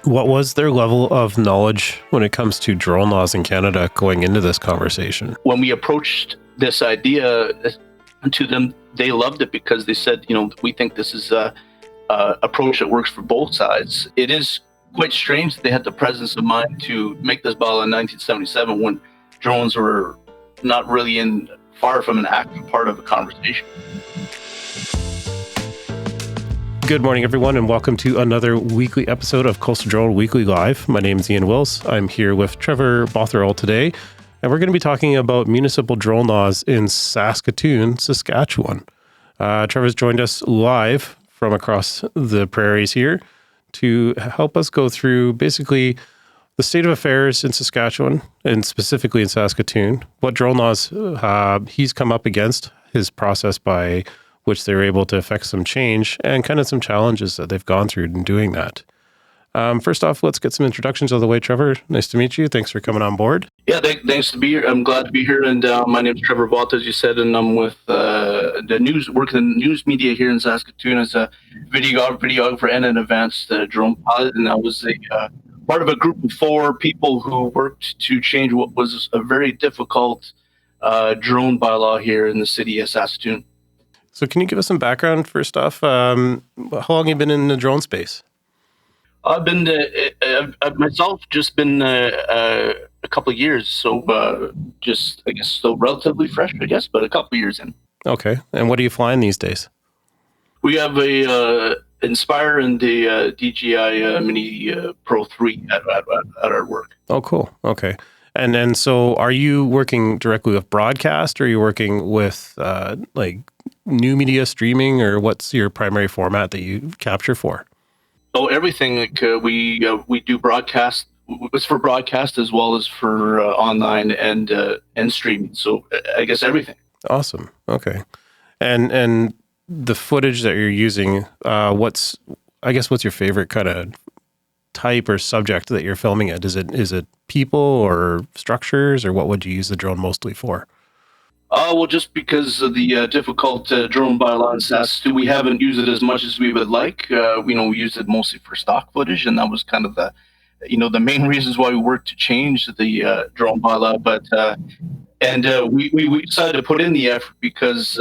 What was their level of knowledge when it comes to drone laws in Canada going into this conversation? When we approached this idea to them, they loved it because they said, we think this is a approach that works for both sides. It is quite strange that they had the presence of mind to make this bylaw in 1977 when drones were not really far from an active part of the conversation. Good morning, everyone, and welcome to another weekly episode of Coastal Drone Weekly Live. My name is Ian Wills. I'm here with Trevor Bothorel today, and we're going to be talking about municipal drone laws in Saskatoon, Saskatchewan. Trevor's joined us live from across the prairies here to help us go through basically the state of affairs in Saskatchewan, and specifically in Saskatoon, what drone laws he's come up against, his process by which they're able to affect some change, and kind of some challenges that they've gone through in doing that. First off, let's get some introductions out of the way. Trevor, nice to meet you. Thanks for coming on board. Yeah, thanks to be here. I'm glad to be here. And my name is Trevor Bothorel, as you said, and I'm with working in news media here in Saskatoon as a videographer and an advanced drone pilot. And I was part of a group of 4 people who worked to change what was a very difficult drone bylaw here in the city of Saskatoon. So can you give us some background first off? How long have you been in the drone space? I've been myself just been a couple of years, so just I guess still relatively fresh, I guess, but a couple of years in. Okay, and what are you flying these days? We have a Inspire and the DJI Mini Pro 3 at our work. Oh, cool. Okay. And so are you working directly with broadcast, or are you working with like new media streaming, or what's your primary format that you capture for? Oh, everything. Like we do broadcast. It's for broadcast as well as for online and streaming. So I guess everything. Awesome. Okay. And the footage that you're using, what's your favorite kind of type or subject that you're filming it? Is it people or structures, or what would you use the drone mostly for? Well, just because of the difficult drone bylaw in Saskatoon, we haven't used it as much as we would like. We used it mostly for stock footage, and that was kind of the main reasons why we worked to change the drone bylaw. But we decided to put in the effort because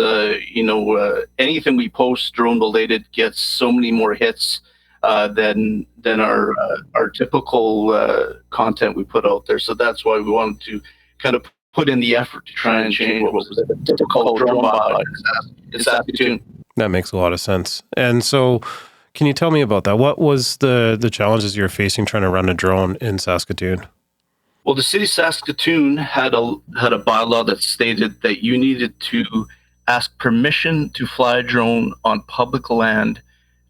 anything we post drone related gets so many more hits than our typical content we put out there. So that's why we wanted to kind of put in the effort to try and change what was a difficult drone bylaw in Saskatoon. That makes a lot of sense. And so can you tell me about that? What was the challenges you're facing trying to run a drone in Saskatoon? Well, the city of Saskatoon had a bylaw that stated that you needed to ask permission to fly a drone on public land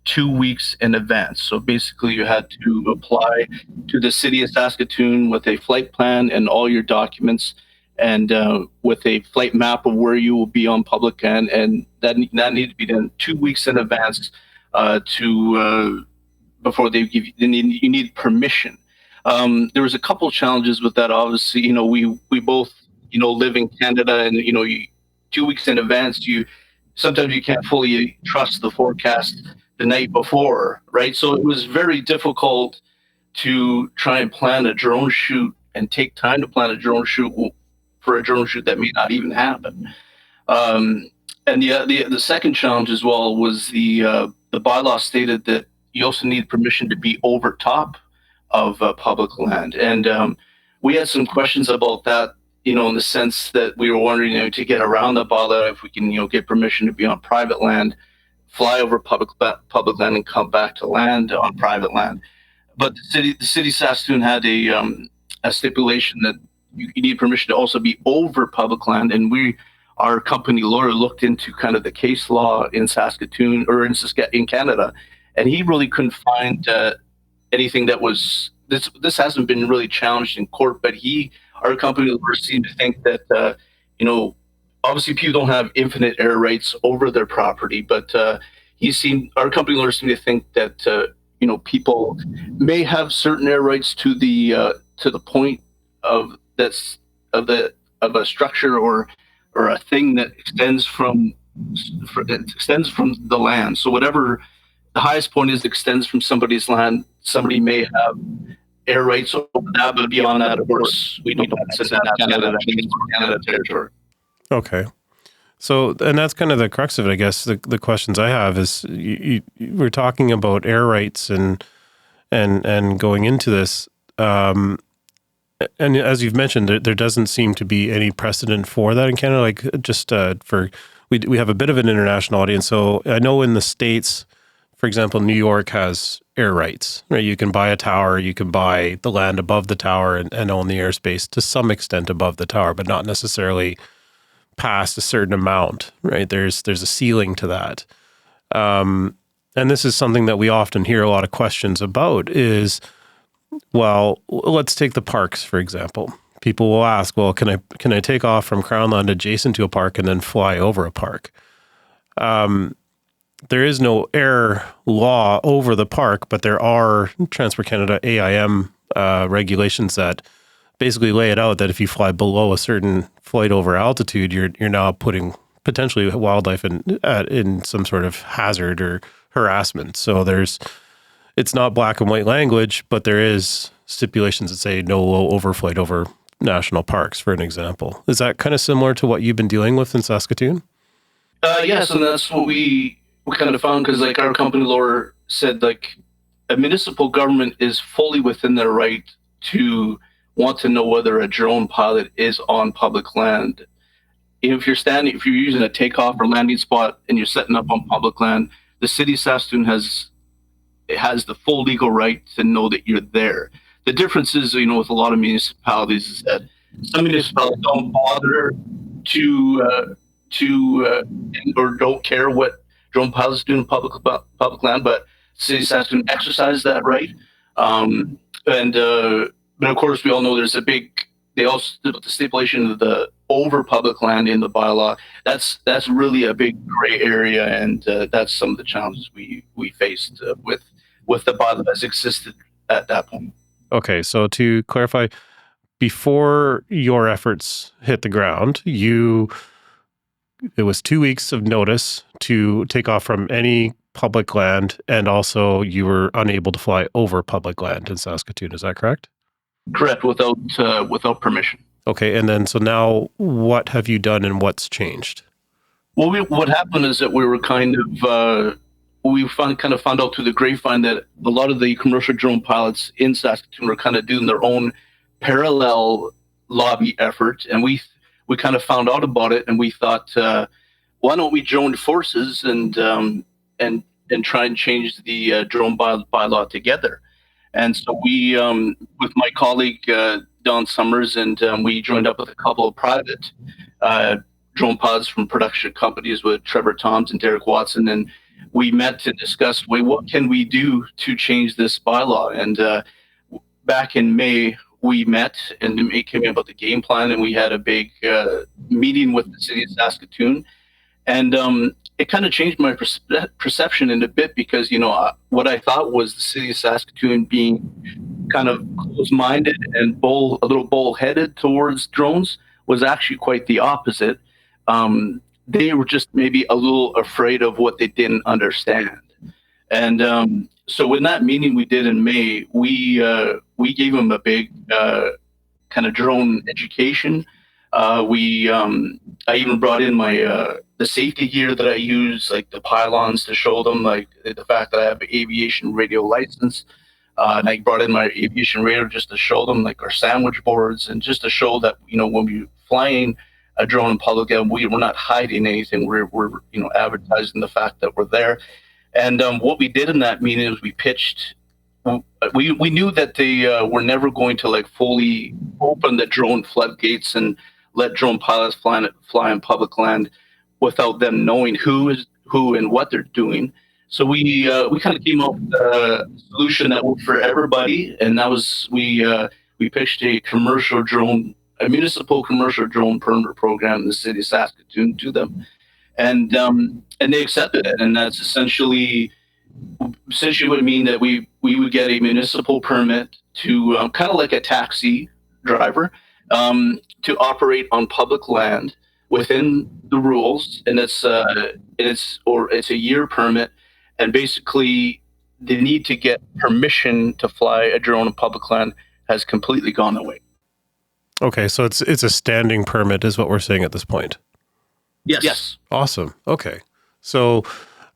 2 weeks in advance. So basically you had to apply to the city of Saskatoon with a flight plan and all your documents, and with a flight map of where you will be on public land, and that needed to be done 2 weeks in advance before they give you. You need permission. There was a couple challenges with that. Obviously, we both live in Canada, and 2 weeks in advance, sometimes you can't fully trust the forecast the night before, right? So it was very difficult to try and plan a drone shoot and take time to plan a drone shoot for a drone shoot that may not even happen. And the second challenge as well was the bylaw stated that you also need permission to be over top of public land. And we had some questions about that, in the sense that we were wondering, to get around the bylaw, if we can, get permission to be on private land, fly over public land, and come back to land on private land. But the city of Saskatoon had a stipulation that you need permission to also be over public land, and our company lawyer looked into kind of the case law in Saskatoon or in Canada, and he really couldn't find anything that was this hasn't been really challenged in court. But our company lawyer seemed to think that obviously people don't have infinite air rights over their property, but our company lawyer seemed to think that people may have certain air rights to the point of a structure or a thing that extends from the land. So whatever the highest point is extends from somebody's land. Somebody may have air rights over that, but beyond that, of course, we don't consider that Canada. That means Canada territory. Okay. So, and that's kind of the crux of it, I guess. The questions I have is we're talking about air rights and going into this. And as you've mentioned, there doesn't seem to be any precedent for that in Canada. Like just we have a bit of an international audience. So I know in the States, for example, New York has air rights, right? You can buy a tower, you can buy the land above the tower and own the airspace to some extent above the tower, but not necessarily past a certain amount, right? There's a ceiling to that. And this is something that we often hear a lot of questions about is, well, let's take the parks, for example. People will ask, well, can I take off from Crown Land adjacent to a park and then fly over a park? There is no air law over the park, but there are Transport Canada AIM regulations that basically lay it out that if you fly below a certain flight over altitude, you're now putting potentially wildlife in some sort of hazard or harassment. So it's not black and white language, but there is stipulations that say no overflight over national parks, for an example. Is that kind of similar to what you've been dealing with in Saskatoon? Yes, and that's what we kind of found, because like our company lawyer said, like a municipal government is fully within their right to want to know whether a drone pilot is on public land. If you're using a takeoff or landing spot and you're setting up on public land, the city of Saskatoon has the full legal right to know that you're there. The difference is, with a lot of municipalities is that some municipalities don't bother to or don't care what drone pilots do in public land, but city of Saskatoon exercise that right. But of course, we all know they also put the stipulation of the over public land in the bylaw. That's really a big gray area, and that's some of the challenges we faced with the bylaw as existed at that point. Okay, so to clarify, before your efforts hit the ground, it was 2 weeks of notice to take off from any public land, and also you were unable to fly over public land in Saskatoon. Is that correct? Correct, without permission. Okay, and then so now what have you done and what's changed? Well, what happened is that we were kind of found out through the grapevine that a lot of the commercial drone pilots in Saskatoon were kind of doing their own parallel lobby effort, and we kind of found out about it, and we thought, why don't we join forces and try and change the drone bylaw together? And so we, with my colleague Don Summers, and we joined up with a couple of private drone pilots from production companies with Trevor Toms and Derek Watson, and we met to discuss, what can we do to change this bylaw? And back in May, we met and it came about the game plan, and we had a big meeting with the city of Saskatoon. And it kind of changed my perception in a bit, because, what I thought was the city of Saskatoon being kind of close-minded and a little bull-headed towards drones was actually quite the opposite. They were just maybe a little afraid of what they didn't understand. And so in that meeting we did in May, we gave them a big kind of drone education. I even brought in my the safety gear that I use, like the pylons, to show them like the fact that I have an aviation radio license. And I brought in my aviation radar just to show them like our sandwich boards, and just to show that, when we're flying a drone in public, and we're not hiding anything. We're advertising the fact that we're there. And what we did in that meeting is we pitched. We knew that they were never going to like fully open the drone floodgates and let drone pilots fly on public land without them knowing who and what they're doing. So we kind of came up with a solution that worked for everybody, and that was we pitched a municipal commercial drone permit program in the city of Saskatoon to them, and they accepted it. And that's essentially would mean that we would get a municipal permit to kind of like a taxi driver to operate on public land within the rules, and it's a year permit. and basically the need to get permission to fly a drone in public land has completely gone away. Okay, so it's a standing permit is what we're saying at this point. Yes. Awesome. Okay. So,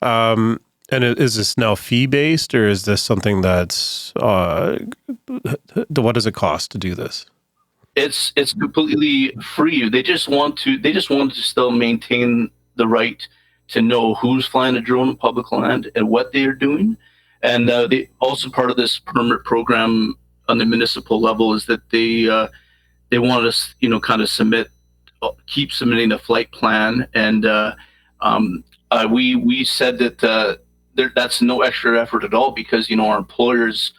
and is this now fee-based, or is this something that's, what does it cost to do this? It's completely free. They just want to still maintain the right to know who's flying a drone in public land and what they are doing. And they also, part of this permit program on the municipal level is that they want us, kind of keep submitting a flight plan. And we said that that's no extra effort at all, because our employers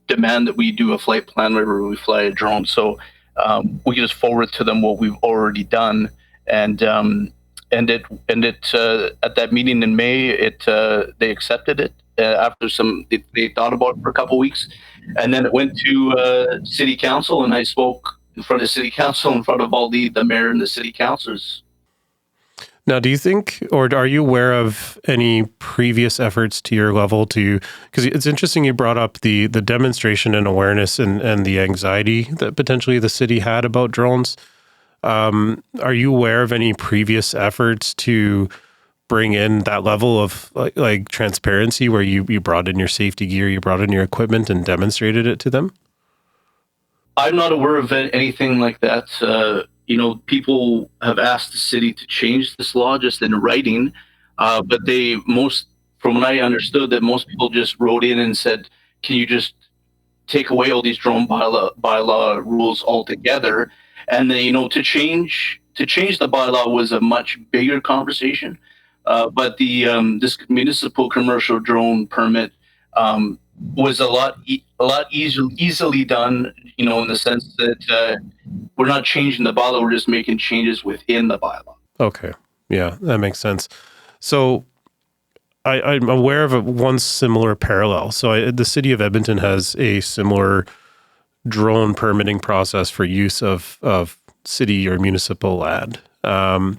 demand that we do a flight plan whenever we fly a drone. So we just forward to them what we've already done, and it at that meeting in May, they accepted it after they thought about it for a couple of weeks, and then it went to city council, and I spoke in front of city council, in front of all the mayor and the city councilors. Now, do you think, or are you aware of any previous efforts to your level because it's interesting you brought up the demonstration and awareness and the anxiety that potentially the city had about drones. Are you aware of any previous efforts to bring in that level of like transparency, where you brought in your safety gear, you brought in your equipment and demonstrated it to them? I'm not aware of anything like that. People have asked the city to change this law just in writing, but from what I understood, that most people just wrote in and said, "Can you just take away all these drone bylaw rules altogether?" And then, to change the bylaw was a much bigger conversation. But this municipal commercial drone permit was a lot easily done, in the sense that we're not changing the bylaw, we're just making changes within the bylaw. Okay. Yeah, that makes sense. So I'm aware of one similar parallel. So the city of Edmonton has a similar drone permitting process for use of city or municipal land. And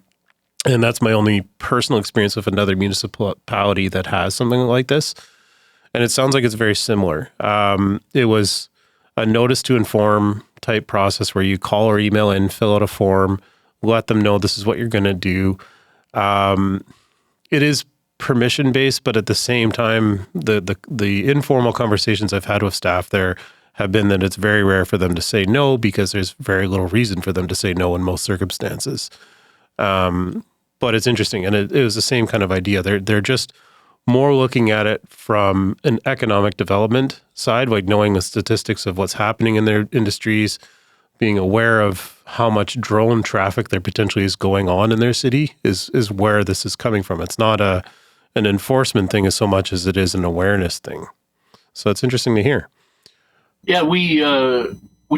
that's my only personal experience with another municipality that has something like this. And it sounds like it's very similar. It was a notice to inform type process where you call or email in, fill out a form, let them know this is what you're going to do. It is permission based, but at the same time, the informal conversations I've had with staff there have been that it's very rare for them to say no, because there's very little reason for them to say no in most circumstances. But it's interesting, and it was the same kind of idea. They're just more looking at it from an economic development side, like knowing the statistics of what's happening in their industries, being aware of how much drone traffic there potentially is going on in their city is where this is coming from. It's not an enforcement thing as so much as it is an awareness thing. So it's interesting to hear. Yeah, we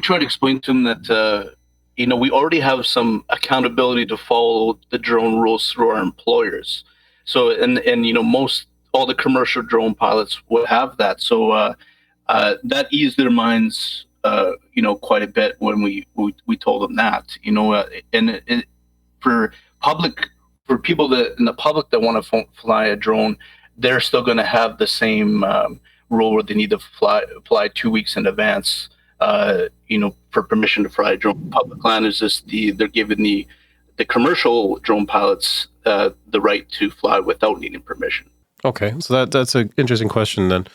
try to explain to them that we already have some accountability to follow the drone rules through our employers. So and all the commercial drone pilots will have that. So that eased their minds, quite a bit when we told them that, for people that in the public that want to fly a drone, they're still going to have the same rule where they need to fly 2 weeks in advance, for permission to fly a drone. Public land is just they're giving the commercial drone pilots the right to fly without needing permission. Okay, so that's an interesting question then.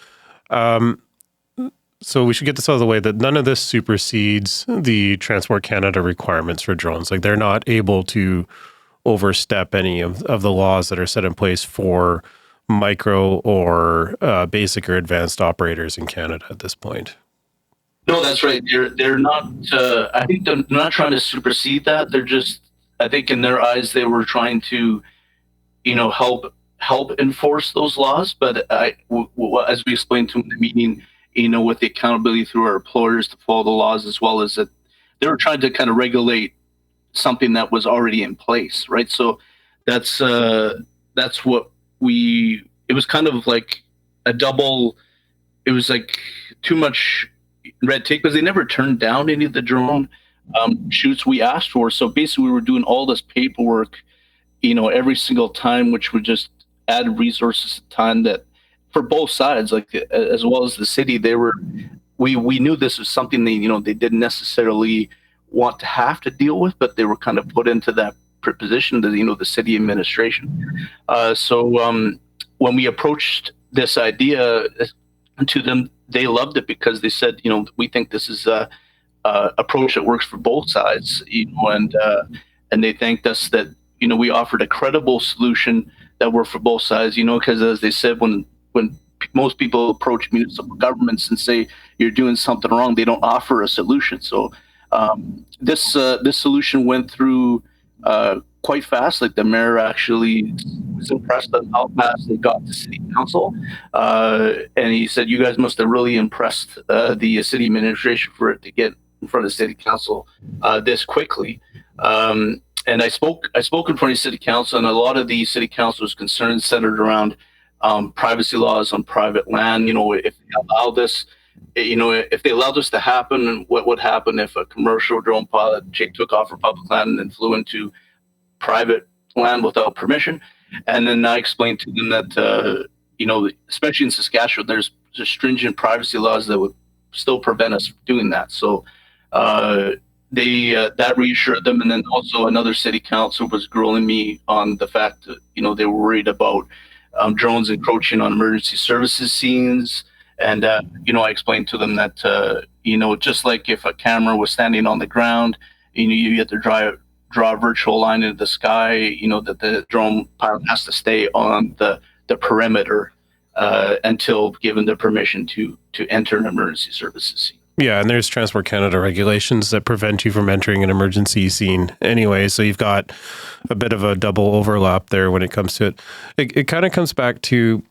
So we should get this out of the way, that none of this supersedes the Transport Canada requirements for drones. Like, they're not able to overstep any of the laws that are set in place for micro or basic or advanced operators in Canada at this point. No, that's right. They're not. I think they're not trying to supersede that. They're just. I think in their eyes they were trying to, help enforce those laws. But as we explained to them in the meeting, with the accountability through our employers to follow the laws, as well as that they were trying to kind of regulate something that was already in place, right? So that's what it was kind of like a double. It was like too much red tape, because they never turned down any of the drone shoots we asked for. So basically we were doing all this paperwork, every single time, which would just added resources a ton that for both sides, like as well as the city, we knew this was something they didn't necessarily want to have to deal with, but they were kind of put into that position, the city administration. So when we approached this idea to them, they loved it because they said, we think this is a approach that works for both sides, and they thanked us that we offered a credible solution that worked for both sides. Because as they said, when most people approach municipal governments and say you're doing something wrong, they don't offer a solution. So this solution went through quite fast. Like the mayor actually was impressed at how fast they got to city council, and he said, "You guys must have really impressed the city administration for it to get in front of city council this quickly." And I spoke in front of city council, and a lot of the city council's concerns centered around privacy laws on private land. If they allow this, if they allowed this to happen, what would happen if a commercial drone pilot took off from public land and then flew into private land without permission? And then I explained to them that, especially in Saskatchewan, there's stringent privacy laws that would still prevent us from doing that. So that reassured them. And then also another city council was grilling me on the fact that, they were worried about drones encroaching on emergency services scenes. And, I explained to them that, just like if a camera was standing on the ground, you have to draw a virtual line into the sky, that the drone pilot has to stay on the perimeter until given the permission to enter an emergency services scene. Yeah, and there's Transport Canada regulations that prevent you from entering an emergency scene anyway, so you've got a bit of a double overlap there when it comes to it. It kind of comes back to,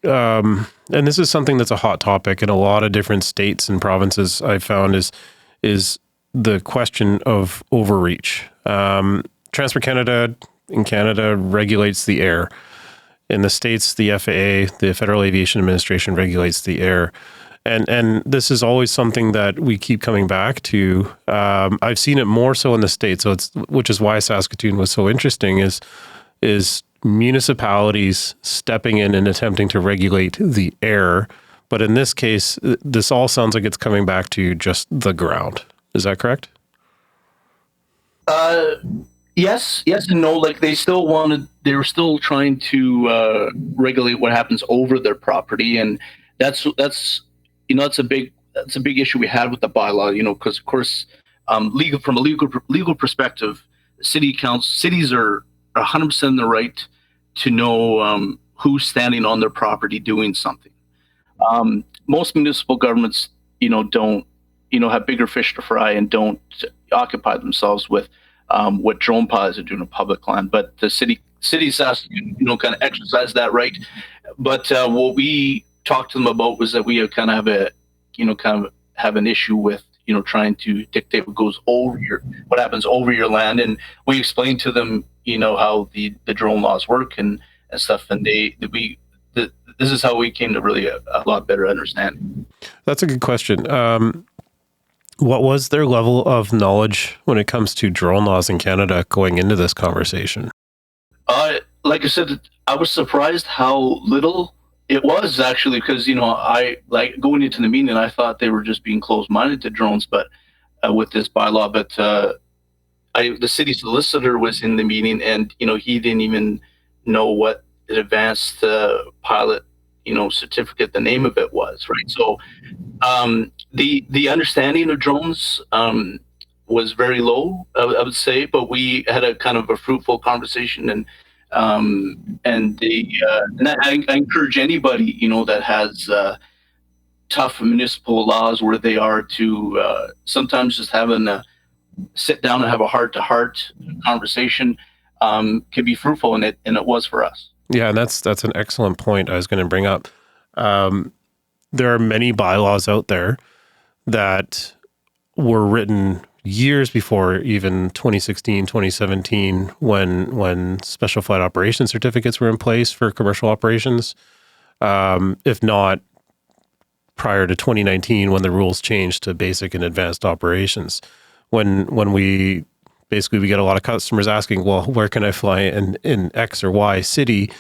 and this is something that's a hot topic in a lot of different states and provinces, I've found, is the question of overreach. Transport Canada in Canada regulates the air. In the States, the FAA, the Federal Aviation Administration, regulates the air. And this is always something that we keep coming back to. I've seen it more so in the States, which is why Saskatoon was so interesting, is municipalities stepping in and attempting to regulate the air. But in this case, this all sounds like it's coming back to just the ground. Is that correct? Yes and no. Like they were still trying to regulate what happens over their property, and that's a big issue we had with the bylaw. Because of course, from a legal perspective, cities are 100% in the right to know who's standing on their property doing something. Most municipal governments, don't have bigger fish to fry and don't occupy themselves with what drone pilots are doing in public land. But the cities has to, kind of exercise that right. But what we talked to them about was that we kind of have an issue with, trying to dictate what happens over your land. And we explained to them, how the drone laws work and stuff. And this is how we came to really a lot better understanding. That's a good question. What was their level of knowledge when it comes to drone laws in Canada going into this conversation? Like I said, I was surprised how little it was actually, because, I like going into the meeting, I thought they were just being closed-minded to drones, but with this bylaw, but the city solicitor was in the meeting and, he didn't even know what an advanced pilot, certificate, the name of it was, right? So the understanding of drones was very low, I would say, but we had a kind of a fruitful conversation, and I encourage anybody, that has tough municipal laws where they are to sometimes just having a sit down and have a heart-to-heart conversation can be fruitful, and it was for us. Yeah, and that's an excellent point I was going to bring up. There are many bylaws out there that were written years before even 2016, 2017, when special flight operation certificates were in place for commercial operations, if not prior to 2019 when the rules changed to basic and advanced operations. When we get a lot of customers asking, well, where can I fly in X or Y city?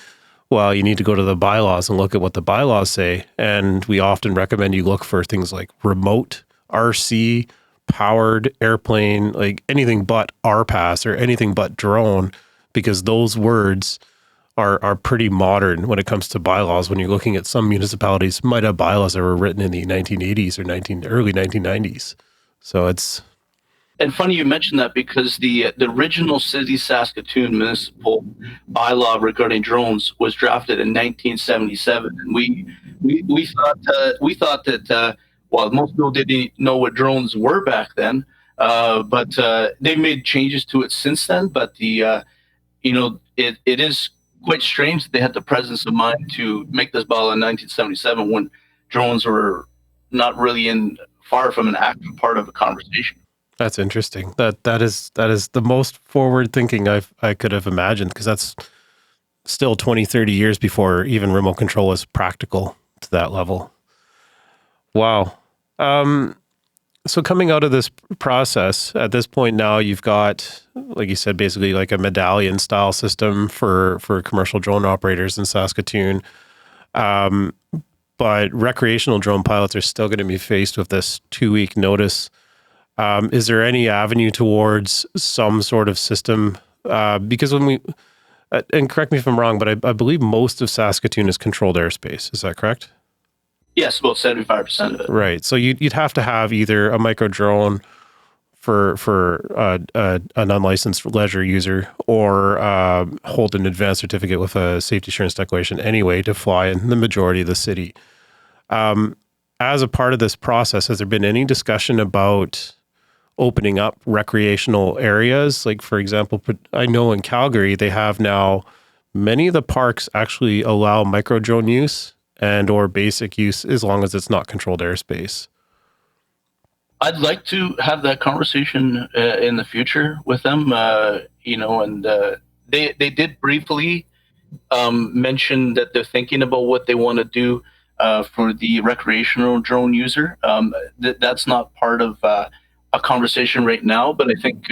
Well, you need to go to the bylaws and look at what the bylaws say. And we often recommend you look for things like remote, RC, powered airplane, like anything but RPAS or anything but drone, because those words are pretty modern when it comes to bylaws. When you're looking at some municipalities might have bylaws that were written in the 1980s or early 1990s. So it's... And funny you mentioned that, because the original City Saskatoon municipal bylaw regarding drones was drafted in 1977, and we thought that well, most people didn't know what drones were back then, but they made changes to it since then. But it is quite strange that they had the presence of mind to make this bylaw in 1977 when drones were not really far from an active part of the conversation. That's interesting. That is the most forward thinking I could have imagined, because that's still 20, 30 years before even remote control is practical to that level. Wow. So coming out of this process, at this point now, you've got, like you said, basically like a medallion style system for commercial drone operators in Saskatoon. But recreational drone pilots are still going to be faced with this 2-week notice. Is there any avenue towards some sort of system? Because when we, and correct me if I'm wrong, but I believe most of Saskatoon is controlled airspace. Is that correct? Yes, about 75% of it. Right. So you'd have to have either a micro drone for an unlicensed leisure user, or hold an advanced certificate with a safety assurance declaration anyway to fly in the majority of the city. As a part of this process, has there been any discussion about opening up recreational areas? Like, for example, I know in Calgary, they have now, many of the parks actually allow micro drone use and or basic use as long as it's not controlled airspace. I'd like to have that conversation in the future with them, and they did briefly mention that they're thinking about what they want to do for the recreational drone user. That's not part of a conversation right now, but I think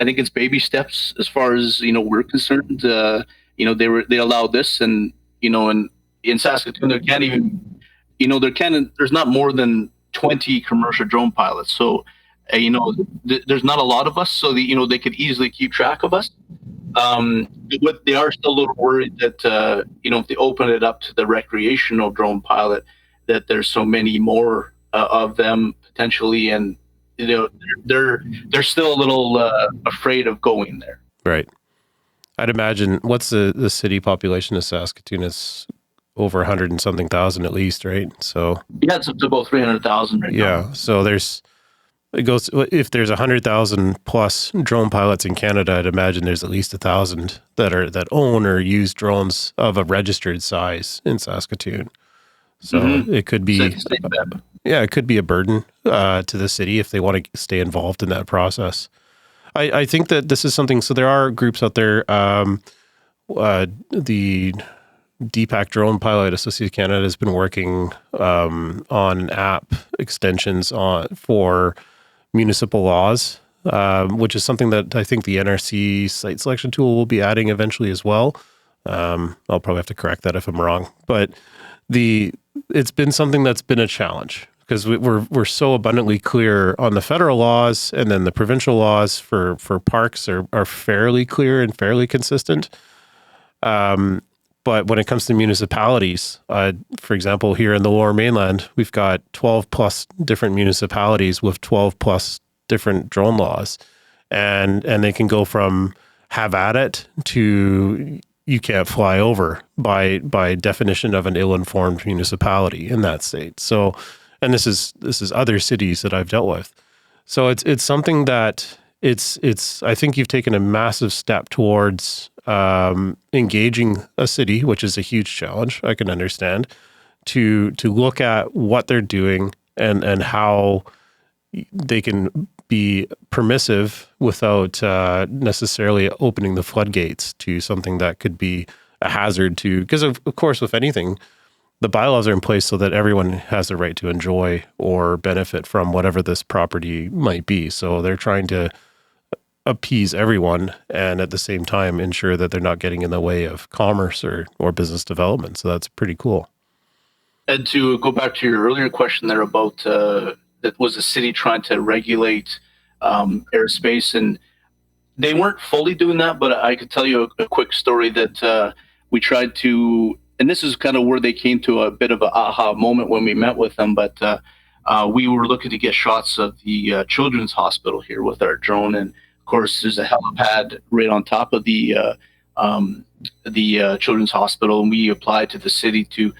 it's baby steps as far as we're concerned. They allowed this, and and in Saskatoon there can't even there's not more than 20 commercial drone pilots, so there's not a lot of us, so they could easily keep track of us. But they are still a little worried that if they open it up to the recreational drone pilot, that there's so many more of them potentially, and they're still a little afraid of going there. Right. I'd imagine, what's the city population of Saskatoon? Is over 100 and something thousand at least, right? So yeah, it's up to about 300,000 right now. Yeah. So if there's 100,000 plus drone pilots in Canada, I'd imagine there's at least 1,000 that own or use drones of a registered size in Saskatoon. So it could be, it could be a burden to the city if they want to stay involved in that process. I think that this is something. So there are groups out there. The DPAC Drone Pilot Association of Canada has been working on app extensions for municipal laws, which is something that I think the NRC site selection tool will be adding eventually as well. I'll probably have to correct that if I'm wrong, but it's been something that's been a challenge, because we're so abundantly clear on the federal laws, and then the provincial laws for parks are fairly clear and fairly consistent. But when it comes to municipalities, for example, here in the Lower Mainland, we've got 12 plus different municipalities with 12 plus different drone laws. And they can go from have at it to you can't fly over by definition of an ill-informed municipality in that state. So, and this is other cities that I've dealt with. So it's something that I think you've taken a massive step towards engaging a city, which is a huge challenge, I can understand, to look at what they're doing and how they can be permissive without necessarily opening the floodgates to something that could be a hazard to, because of course, with anything, the bylaws are in place so that everyone has the right to enjoy or benefit from whatever this property might be. So they're trying to appease everyone and at the same time ensure that they're not getting in the way of commerce or business development. So that's pretty cool. And to go back to your earlier question there about that was the city trying to regulate airspace, and they weren't fully doing that, but I could tell you a quick story that we tried to, and this is kind of where they came to a bit of an aha moment when we met with them, but we were looking to get shots of the children's hospital here with our drone, and of course there's a helipad right on top of the children's hospital, and we applied to the city to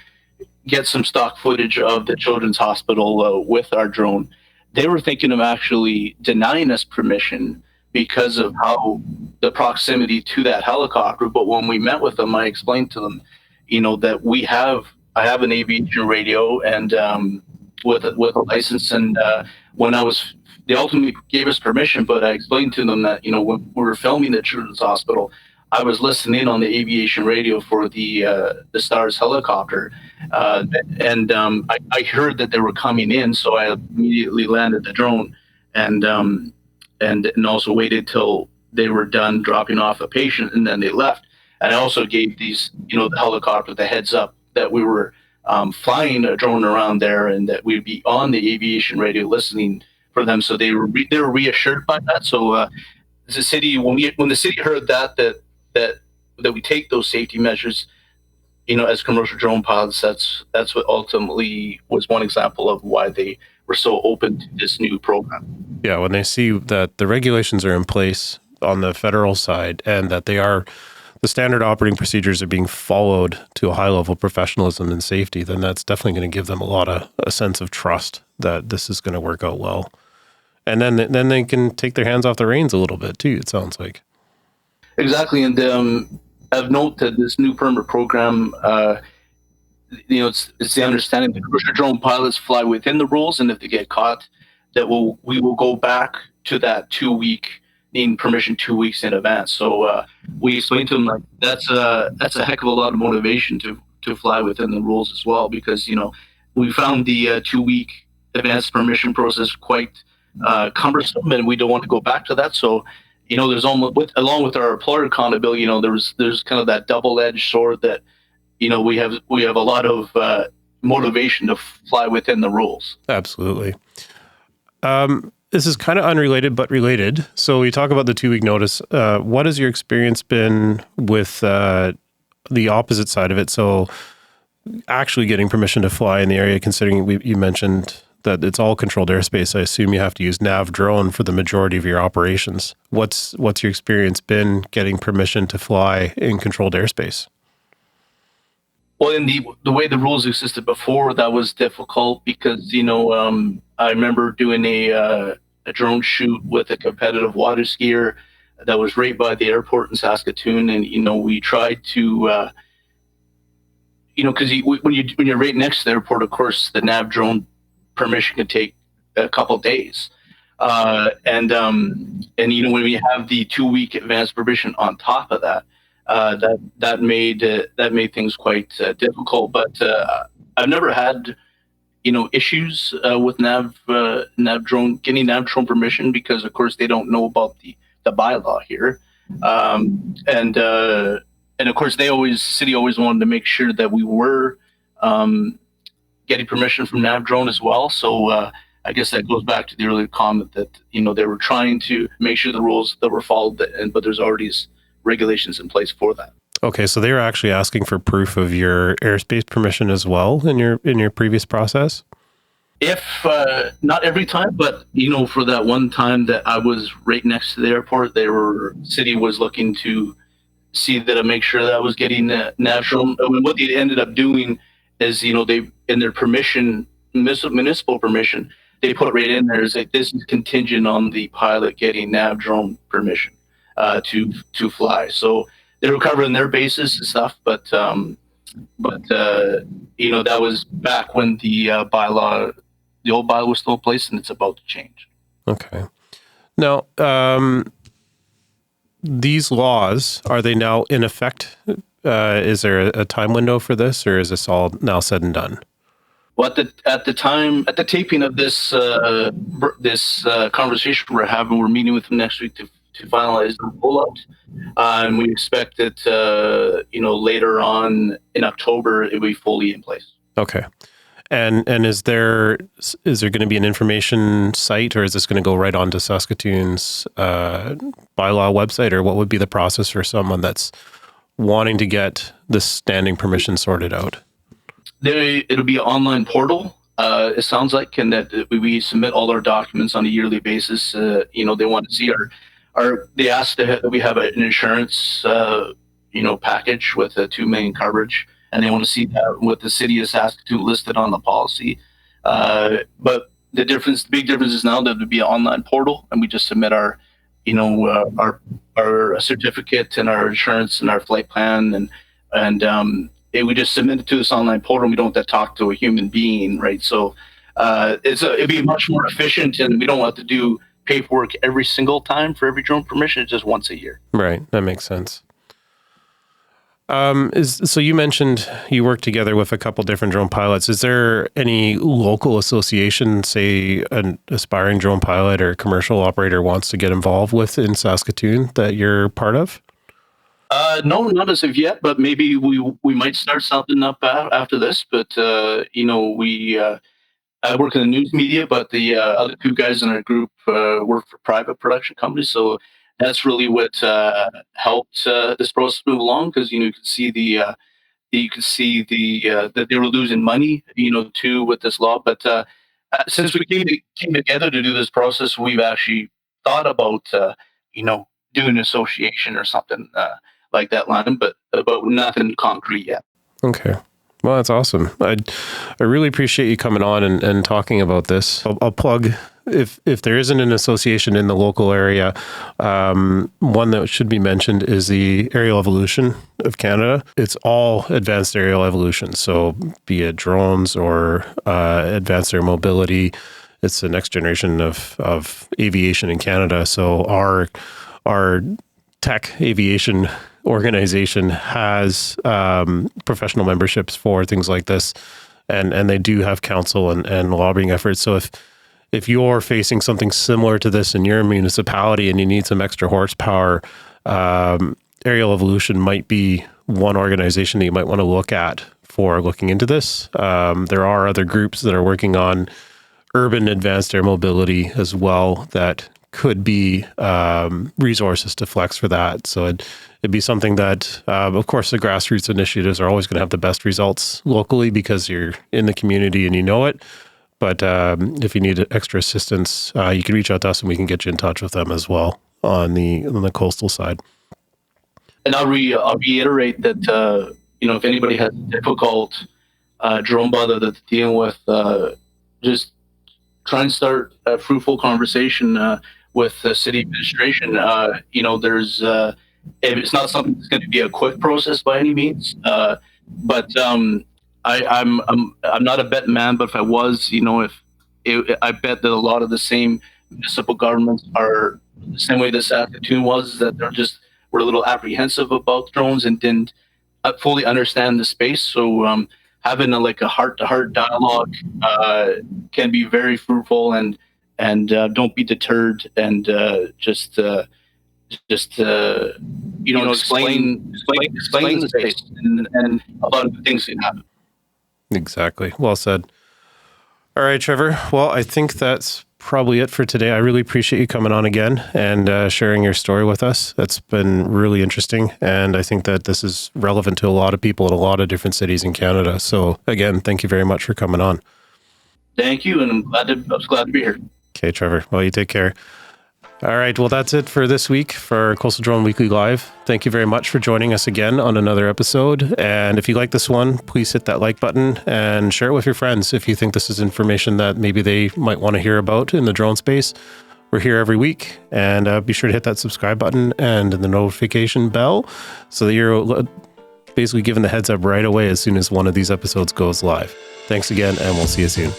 get some stock footage of the children's hospital with our drone. They were thinking of actually denying us permission because of how the proximity to that helicopter. But when we met with them, I explained to them, that I have an aviation radio and with a license. And they ultimately gave us permission, but I explained to them that, when we were filming the children's hospital, I was listening on the aviation radio for the STARS helicopter, and I heard that they were coming in, so I immediately landed the drone, and also waited till they were done dropping off a patient, and then they left. And I also gave the helicopter the heads up that we were flying a drone around there, and that we'd be on the aviation radio listening for them. So they were reassured by that. So the city, when the city heard that we take those safety measures, as commercial drone pilots, that's what ultimately was one example of why they were so open to this new program. Yeah, when they see that the regulations are in place on the federal side and that the standard operating procedures are being followed to a high level of professionalism and safety, then that's definitely going to give them a sense of trust that this is going to work out well. And then they can take their hands off the reins a little bit too, it sounds like. Exactly, and I've noted that this new permit program, it's the understanding that commercial drone pilots fly within the rules, and if they get caught, that we will go back to that 2 week, needing permission 2 weeks in advance. So we explained to them like that's a heck of a lot of motivation to fly within the rules as well, because we found the 2 week advance permission process quite cumbersome, and we don't want to go back to that. So there's along with our employer accountability, there's kind of that double-edged sword that, we have a lot of motivation to fly within the rules. Absolutely. This is kind of unrelated, but related. So we talk about the 2 week notice. What has your experience been with the opposite side of it? So actually getting permission to fly in the area, considering you mentioned that it's all controlled airspace. I assume you have to use nav drone for the majority of your operations. What's your experience been getting permission to fly in controlled airspace? Well, in the way the rules existed before, that was difficult because I remember doing a drone shoot with a competitive water skier that was right by the airport in Saskatoon, and we tried to because when you're right next to the airport, of course, the nav drone permission can take a couple days, and when we have the 2 week advance permission on top of that, that made things quite difficult. But I've never had issues with nav drone getting nav drone permission, because of course they don't know about the bylaw here, and of course city always wanted to make sure that we were getting permission from nav drone as well. So I guess that goes back to the earlier comment that they were trying to make sure the rules that were followed, but there's already regulations in place for that. Okay, so they were actually asking for proof of your airspace permission as well in your previous process? If not every time, but for that one time that I was right next to the airport, city was looking to see that I make sure that I was getting nav drone. I mean, what they ended up doing is, they in their permission, municipal permission, they put right in there is like, this is contingent on the pilot getting nav drone permission to fly. So they were covering their bases and stuff, but that was back when the old bylaw was still in place, and it's about to change. Okay. Now, these laws, are they now in effect? Is there a time window for this, or is this all now said and done? Well, at the taping of this conversation we're having, we're meeting with them next week to to finalize the rollout. And we expect it, later on in October, it will be fully in place. Okay. And is there going to be an information site, or is this going to go right onto Saskatoon's bylaw website, or what would be the process for someone that's wanting to get this standing permission sorted out? It'll be an online portal. It sounds like, and that we submit all our documents on a yearly basis. They want to see they ask that we have an insurance, package with a $2 million coverage, and they want to see that with the city of Saskatoon listed on the policy. But the big difference is now that it would be an online portal, and we just submit our certificate and our insurance and our flight plan, and we just submit it to this online portal, and we don't have to talk to a human being, right? So it'd be much more efficient, and we don't have to do paperwork every single time for every drone permission. It's just once a year. Right. That makes sense. So you mentioned you work together with a couple different drone pilots. Is there any local association, say an aspiring drone pilot or commercial operator wants to get involved with in Saskatoon that you're part of? No, not as of yet, but maybe we might start something up after this. But I work in the news media, but the other two guys in our group work for private production companies. So that's really what helped this process move along, because you can see that they were losing money, too, with this law. But since we came together to do this process, we've actually thought about doing an association or something like that line, but nothing concrete yet. Okay. Well, that's awesome. I really appreciate you coming on and talking about this. I'll plug, if there isn't an association in the local area, one that should be mentioned is the Aerial Evolution of Canada. It's all advanced aerial evolution. So be it drones or advanced air mobility, it's the next generation of aviation in Canada. So our tech aviation organization has professional memberships for things like this, and they do have council and lobbying efforts. So if you're facing something similar to this in your municipality and you need some extra horsepower, Aerial Evolution might be one organization that you might want to look at for looking into this. There are other groups that are working on urban advanced air mobility as well that could be resources to flex for that. So it'd be something that, of course, the grassroots initiatives are always going to have the best results locally because you're in the community and you know it. But if you need extra assistance, you can reach out to us and we can get you in touch with them as well on the coastal side. And I'll reiterate that if anybody has difficult drone bother that they're dealing with, just try and start a fruitful conversation with the city administration. There's it's not something that's going to be a quick process by any means, but I'm not a betting man, but if I was, I bet that a lot of the same municipal governments are the same way that Saskatoon was, that were a little apprehensive about drones and didn't fully understand the space. So having a heart-to-heart dialogue can be very fruitful, and don't be deterred, and explain the space and a lot of the things that happen. Exactly. Well said. All right, Trevor. Well, I think that's probably it for today. I really appreciate you coming on again and sharing your story with us. That's been really interesting. And I think that this is relevant to a lot of people in a lot of different cities in Canada. So again, thank you very much for coming on. Thank you. And I was glad to be here. Okay, Trevor. Well, you take care. All right. Well, that's it for this week for Coastal Drone Weekly Live. Thank you very much for joining us again on another episode. And if you like this one, please hit that like button and share it with your friends if you think this is information that maybe they might want to hear about in the drone space. We're here every week, and be sure to hit that subscribe button and the notification bell so that you're basically given the heads up right away as soon as one of these episodes goes live. Thanks again, and we'll see you soon.